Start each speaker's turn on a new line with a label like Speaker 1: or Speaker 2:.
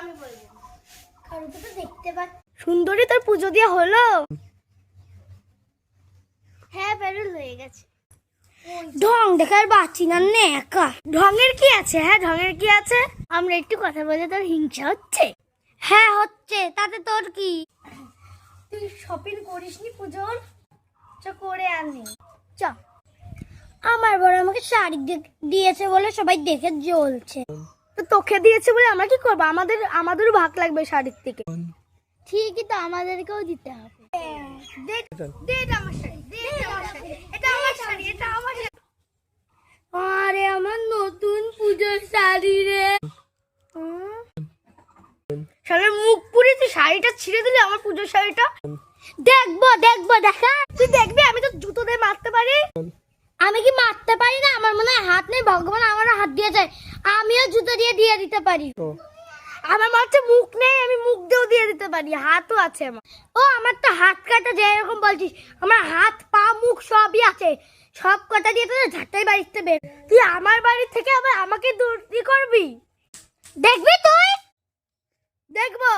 Speaker 1: আমি বলবো কারণ তো দেখতে পাচ্ছি। সুন্দরী তোর পুজো দিয়ে হলো? হ্যাঁ বেরোল হয়ে গেছে। ঢং দেখার বাচ্চি না নে একা। ঢঙের কি আছে? হ্যাঁ ঢঙের কি আছে? আমরা একটু কথা বলে তোর হিংসা হচ্ছে? হ্যাঁ হচ্ছে, তাতে তোর কি? তুই শপিং করিসনি পুজোর? চ করে আনি চ। আমার বড় আমাকে শাড়ি দিয়েছে বলে সবাই দেখে জ্বলছে। তো তোকে দিয়েছে বলে আমরা কি করবো? আমাদেরও ভাগ লাগবে শাড়ির থেকে। ঠিকই তো, আমাদেরকেও দিতে হবে। আরে আমার নতুন পুজোর শাড়ি রে। শাড়ির মুখ পুড়ে তুই শাড়িটা ছিঁড়ে দিলি, আমার পুজোর শাড়িটা। দেখবো দেখা, তুই দেখবি আমি তো জুতো দিয়ে মারতে পারি। আমি কি মারতে পারি না? আমার মনে হয় হাত নেই, ভগবান আমার হাত দিয়েছে, আমিও জুতো দিয়ে দিতে পারি। আমার মাঝে মুখ নেই, আমি মুখ দিয়েও দিয়ে দিতে পারি, হাতও আছে আমার। ও আমার তো হাত কাটা, যে এরকম বলছিস, আমার হাত পা মুখ সবই আছে, সব কটা দিয়ে তো ঝাঁটাই বাড়িতে বের। তুই আমার বাড়ি থেকে আবার আমাকে দূর করবি? দেখবি তুই? দেখবো।